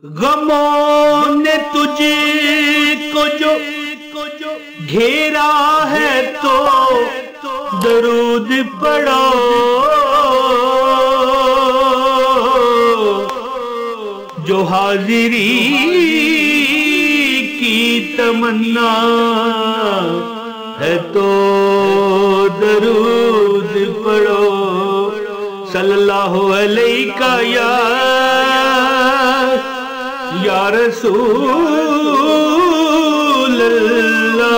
गमों ने तुझको जो घेरा है तो दरूद पढ़ो। जो हाजिरी की तमन्ना है तो दरूद पढ़ो। सल्लल्लाहु अलैहि या रसूल अल्लाह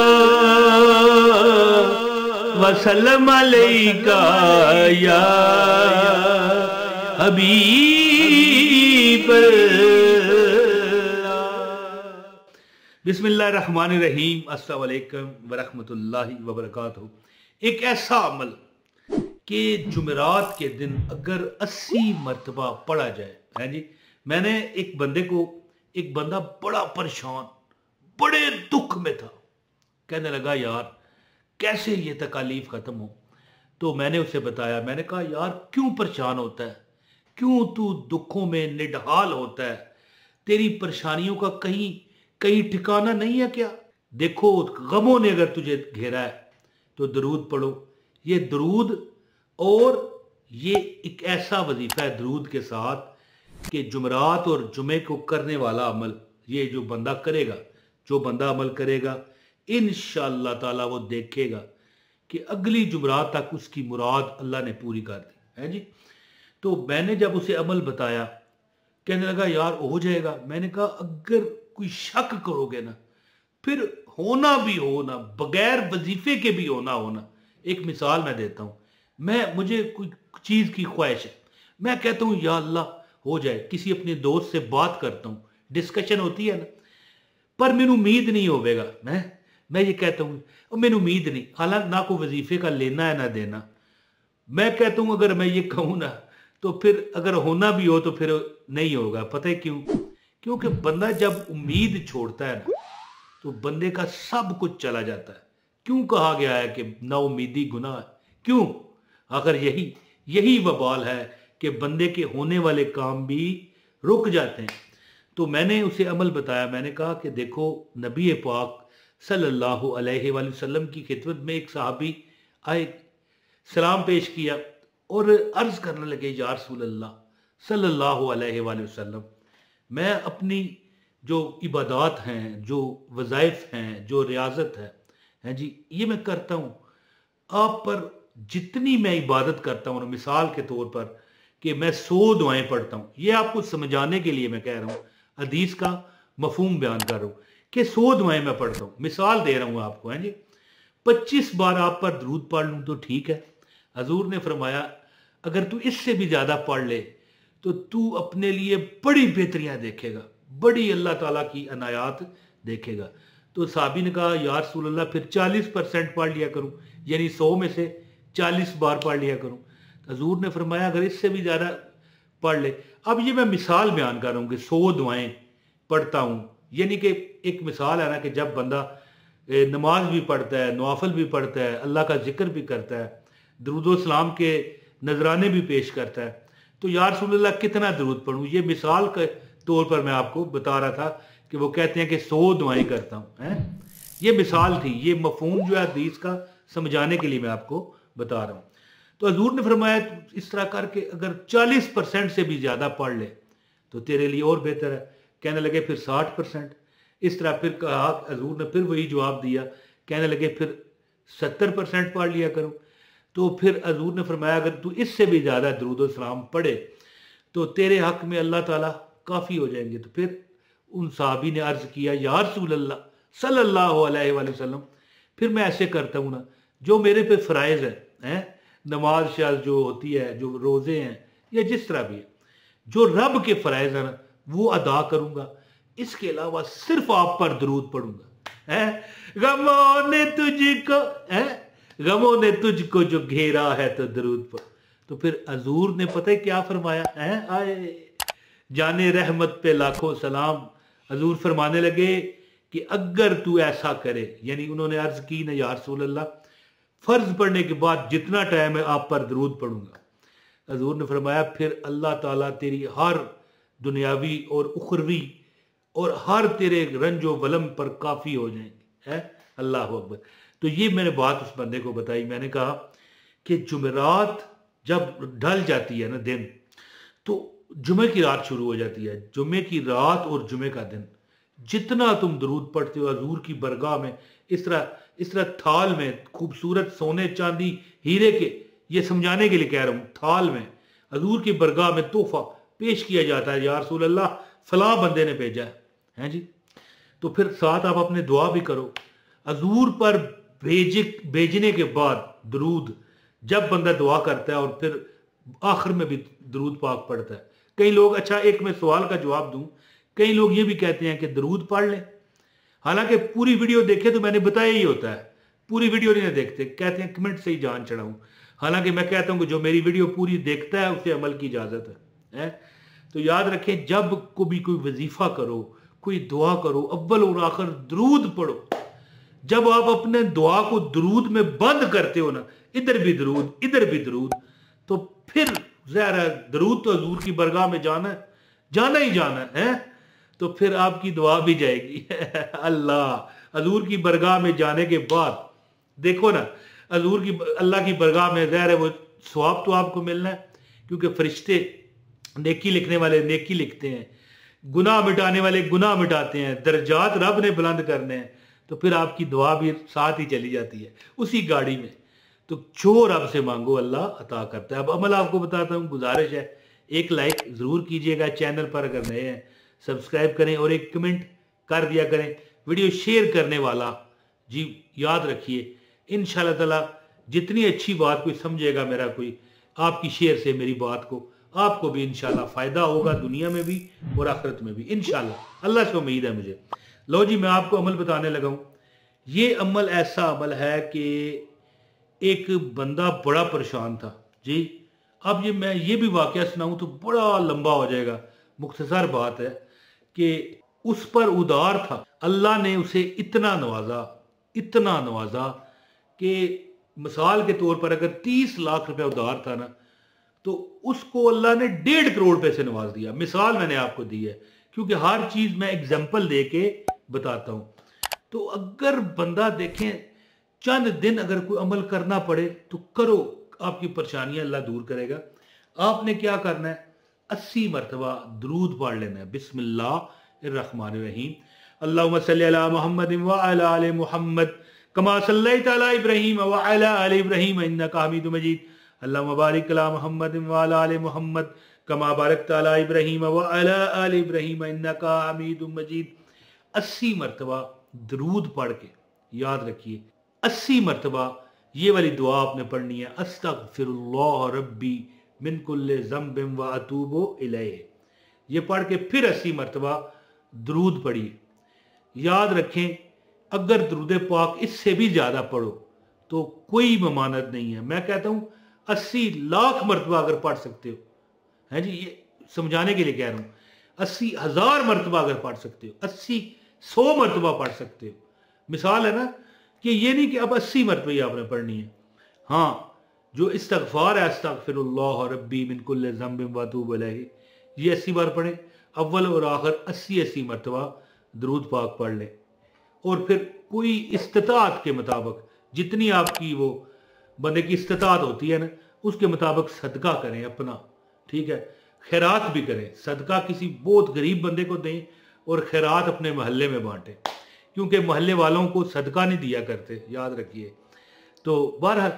वसल्लम अलैका या हबीब अल्लाह। बिस्मिल्लाहिर्रहमानिर्रहीम। अस्सलाम वालेकुम वरहमतुल्लाहि वबरकातुहू। एक ऐसा अमल कि जुमेरात के दिन अगर 80 मरतबा पढ़ा जाए है जी। मैंने एक बंदा बड़ा परेशान, बड़े दुख में था, कहने लगा यार कैसे ये तकालीफ खत्म हो। तो मैंने उसे बताया, मैंने कहा यार क्यों परेशान होता है, क्यों तू दुखों में निढाल होता है, तेरी परेशानियों का कहीं ठिकाना नहीं है क्या। देखो गमों ने अगर तुझे घेरा है तो दरूद पढ़ो। ये दरूद और ये एक ऐसा वजीफा है दरूद के साथ कि जुमरात और जुमे को करने वाला अमल, ये जो बंदा अमल करेगा इंशाअल्लाह ताला वो देखेगा कि अगली जुमरात तक उसकी मुराद अल्लाह ने पूरी कर दी है जी। तो मैंने जब उसे अमल बताया, कहने लगा यार हो जाएगा। मैंने कहा अगर कोई शक करोगे ना फिर होना भी होना, बगैर वजीफे के भी होना। एक मिसाल मैं देता हूँ, मुझे कोई चीज़ की ख्वाहिश है, मैं कहता हूँ या अल्लाह हो जाए। किसी अपने दोस्त से बात करता हूँ, डिस्कशन होती है ना, पर मैनू उम्मीद नहीं होवेगा। मैं ये कहता हूँ मैनू उम्मीद नहीं, हालांकि ना कोई वजीफे का लेना है ना देना। मैं कहता हूँ अगर मैं ये कहूँ ना तो फिर अगर होना भी हो तो फिर नहीं होगा। पता है क्यों? क्योंकि बंदा जब उम्मीद छोड़ता है ना तो बंदे का सब कुछ चला जाता है। क्यों कहा गया है कि ना उम्मीदी गुनाह है? क्यों? अगर यही वबाल है कि बंदे के होने वाले काम भी रुक जाते हैं। तो मैंने उसे अमल बताया। मैंने कहा कि देखो नबी पाक सल्लल्लाहु अलैहि वसल्लम की खिदमत में एक सहाबी आए, सलाम पेश किया और अर्ज करने लगे या रसूल अल्लाह सल्लल्लाहु अलैहि वसल्लम, मैं अपनी जो इबादत हैं, जो वज़ाइफ हैं, जो रियाजत है जी, ये मैं करता हूँ। आप पर जितनी मैं इबादत करता हूँ, मिसाल के तौर पर कि मैं 100 दुआएं पढ़ता हूँ, ये आपको समझाने के लिए मैं कह रहा हूँ, हदीस का मफहूम बयान कर रहा हूँ कि 100 दुआएं मैं पढ़ता हूँ। मिसाल दे रहा हूँ आपको है जी। 25 बार आप पर दरूद पढ़ लूँ तो ठीक है। हजूर ने फरमाया अगर तू इससे भी ज्यादा पढ़ ले तो तू अपने लिए बड़ी बेहतरियां देखेगा, बड़ी अल्लाह ताला की अनायात देखेगा। तो साहबी ने कहा या रसूल अल्लाह फिर 40% पढ़ लिया करूं, यानी 100 में से 40 बार पढ़ लिया करूं। तो हजूर ने फरमाया अगर इससे भी ज़्यादा पढ़ ले। अब ये मैं मिसाल बयान कर रहा हूँ कि 100 दुआएं पढ़ता हूँ, यानी कि एक मिसाल है ना कि जब बंदा नमाज भी पढ़ता है, नवाफिल भी पढ़ता है, अल्लाह का जिक्र भी करता है, दरूद सलाम के नजराने भी पेश करता है, तो या रसूल अल्लाह कितना दरूद पढ़ूँ। ये मिसाल के तौर पर मैं आपको बता रहा था कि वो कहते हैं कि 100 दुआएं करता हूँ है। ये मिसाल थी, ये मफहूम जो है हदीस का समझाने के लिए मैं आपको बता रहा हूँ। तो हजूर ने फरमाया इस तरह करके अगर 40% से भी ज़्यादा पढ़ ले तो तेरे लिए और बेहतर है। कहने लगे फिर 60%। इस तरह फिर कहा, हजूर ने फिर वही जवाब दिया, कहने लगे फिर 70% पढ़ लिया करो। तो फिर हजूर ने फरमाया अगर तू इससे भी ज़्यादा दरूद सलाम पढ़े तो तेरे हक में अल्लाह ताला काफ़ी हो जाएंगे। तो फिर उन साहबी ने अर्ज़ किया या रसूल अल्लाह सल्लल्लाहु अलैहि वसल्लम, फिर मैं ऐसे करता हूँ ना जो मेरे पे फ़राइज़ है, नमाज शाज जो होती है, जो रोज़े हैं या जिस तरह भी है, जो रब के फ़राइज़ हैं ना वो अदा करूँगा। इसके अलावा सिर्फ आप पर दरूद पढ़ूंगा है। गमों ने तुझको जो घेरा है तो दरूद पढ़। तो फिर हजूर ने पता है क्या फरमाया है, आए जाने रहमत पे लाखों सलाम। हजूर फरमाने लगे कि अगर तू ऐसा करे, यानी उन्होंने अर्ज की ना या रसूल अल्लाह फर्ज पढ़ने के बाद जितना टाइम है आप पर दरूद पढ़ूंगा। हजूर ने फरमाया फिर अल्लाह ताला तेरी हर दुनियावी और उखरवी और हर तेरे रंजो वलम पर काफ़ी हो जाएंगे। है अल्लाह अकबर। तो ये मैंने बात उस बंदे को बताई। मैंने कहा कि जुमेरात जब ढल जाती है ना दिन, तो जुमे की रात शुरू हो जाती है। जुमे की रात और जुमे का दिन, जितना तुम दरूद पढ़ते हो हजूर की बरगाह में, इस तरह थाल में खूबसूरत सोने चांदी हीरे के, ये समझाने के लिए कह रहा हूँ, थाल में हजूर की बरगाह में तोहफा पेश किया जाता है। या रसूल अल्लाह फलां बंदे ने भेजा है जी। तो फिर साथ आप अपने दुआ भी करो। हजूर पर भेजने के बाद दरूद जब बंदा दुआ करता है और फिर आखिर में भी दरूद पाक पढ़ता है। कई लोग, अच्छा एक मैं सवाल का जवाब दूं, कई लोग ये भी कहते हैं कि दरूद पढ़ लें, हालांकि पूरी वीडियो देखे तो मैंने बताया ही होता है, पूरी वीडियो नहीं देखते, कहते हैं कमेंट से ही जान चढ़ाऊं। हालांकि मैं कहता हूं कि जो मेरी वीडियो पूरी देखता है उसे अमल की इजाजत है। तो याद रखें, जब को भी कोई वजीफा करो, कोई दुआ करो, अव्वल और आखिर दरूद पढ़ो। जब आप अपने दुआ को दरूद में बंद करते हो ना, इधर भी दरूद इधर भी दरूद, तो फिर ज़ाहिर है दरूद तो हजूर की बरगाह में जाना ही जाना है। तो फिर आपकी दुआ भी जाएगी। अल्लाह, हजूर की बरगाह में जाने के बाद देखो ना, हजूर की अल्लाह की बरगाह में ज़ाहिर है वो सवाब तो आपको मिलना है, क्योंकि फरिश्ते नेकी लिखने वाले नेकी लिखते हैं, गुनाह मिटाने वाले गुनाह मिटाते हैं, दर्जात रब ने बुलंद करने हैं। तो फिर आपकी दुआ भी साथ ही चली जाती है उसी गाड़ी में। तो जो रब से मांगो अल्लाह अता करता है। अब अमल आपको बताता हूँ, गुजारिश है एक लाइक ज़रूर कीजिएगा, चैनल पर अगर नए हैं सब्सक्राइब करें और एक कमेंट कर दिया करें। वीडियो शेयर करने वाला जी याद रखिए, इंशाल्लाह ताला जितनी अच्छी बात कोई समझेगा मेरा कोई, आपकी शेयर से मेरी बात को आपको भी इंशाल्लाह फ़ायदा होगा, दुनिया में भी और आखिरत में भी इंशाल्लाह। अल्लाह से उम्मीद है मुझे। लो जी, मैं आपको अमल बताने लगा हूँ। ये अमल ऐसा अमल है कि एक बंदा बड़ा परेशान था जी। अब मैं ये भी वाकया सुनाऊं तो बड़ा लंबा हो जाएगा, मुख्तसर बात है कि उस पर उदार था, अल्लाह ने उसे इतना नवाजा कि मिसाल के तौर पर अगर 30 लाख रुपया उधार था ना, तो उसको अल्लाह ने 1.5 करोड़ रुपए से नवाज दिया। मिसाल मैंने आपको दी है, क्योंकि हर चीज मैं एग्जाम्पल दे के बताता हूं। तो अगर बंदा देखें, चंद दिन अगर कोई अमल करना पड़े तो करो, आपकी परेशानियां अल्लाह दूर करेगा। आपने क्या करना है, 80 मरतबा दरूद पढ़ लेना है। बिस्मिल्लाहिर्रहमानिर्रहीम, अल्लाहुम्मा सल्ली अला मुहम्मद व अला आलि मुहम्मद कमा सल्लैता अला इब्राहीम व अला आलि इब्राहीम इन्नका हमीदुम मजीद, अल्लाहुम्मा बारिक अला मुहम्मद व अला आलि मुहम्मद कमा बारकता अला इब्राहीम व अला आलि इब्राहीम इन्नका हमीदुम मजीद। 80 मरतबा दरूद पढ़ के याद रखिए, 80 मरतबा ये वाली दुआ आपने पढ़नी है, अस्तगफिरुल्लाह रब्बी मिन कुल्लि ज़ंबिन व अतूबु इलैह। ये पढ़ के फिर 80 मरतबा दरूद पढ़िए। याद रखें, अगर दरूद पाक इससे भी ज़्यादा पढ़ो तो कोई ममानत नहीं है। मैं कहता हूँ 80 लाख मरतबा अगर पढ़ सकते हो, है जी, ये समझाने के लिए कह रहा हूँ, 80,000 मरतबा अगर पढ़ सकते हो, 100 मरतबा पढ़ सकते हो। मिसाल है ना, कि ये नहीं कि अब 80 मरतबा ही आपने पढ़नी है। हाँ, जो इस्तगफार है, अस्तगफिरुल्लाह रब्बी मिन कुल्लि ज़ंबिन व अतूबु इलैह, ये 80 बार पढ़ें। अव्वल और आखिर 80 मरतबा दरूद पाक पढ़ लें। और फिर कोई इस्तिताअत के मुताबिक, जितनी आपकी वो बंदे की इस्तिताअत होती है ना, उसके मुताबिक सदका करें अपना, ठीक है। खैरात भी करें, सदका किसी बहुत गरीब बंदे को दें और खैरात अपने मोहल्ले में बांटें, क्योंकि मोहल्ले वालों को सदका नहीं दिया करते, याद रखिए। तो बहरहाल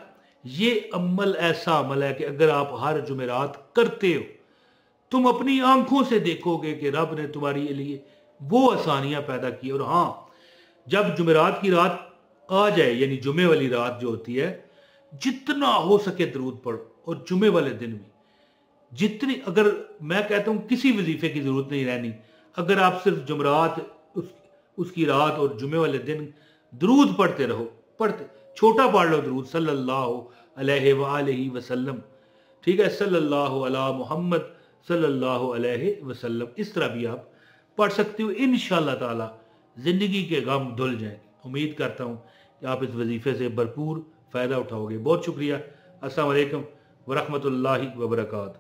ये अमल ऐसा अमल है कि अगर आप हर जुमेरात करते हो, तुम अपनी आंखों से देखोगे कि रब ने तुम्हारे लिए वो आसानियां पैदा की। और हाँ, जब जुमेरात की रात आ जाए, यानी जुमे वाली रात जो होती है, जितना हो सके दरूद पढ़ो। और जुमे वाले दिन भी जितनी, अगर मैं कहता हूं किसी वजीफे की जरूरत नहीं रहनी, अगर आप सिर्फ जुमरात उसकी रात और जुमे वाले दिन दरूद पढ़ते रहो, पढ़ते छोटा पढ़ लो दरूद, सल्लल्लाहु अलैहि वालैहि वसल्लम, ठीक है, सल्लल्लाहु अला मुहम्मद सल्लल्लाहु अलैहि वसल्लम, इस तरह भी आप पढ़ सकते हो। इंशाअल्लाह ताला जिंदगी के गम धुल जाएंगे। उम्मीद करता हूँ कि आप इस वजीफे से भरपूर फ़ायदा उठाओगे। बहुत शुक्रिया। अस्सलाम वालेकुम व रहमतुल्लाहि व बरकातहू।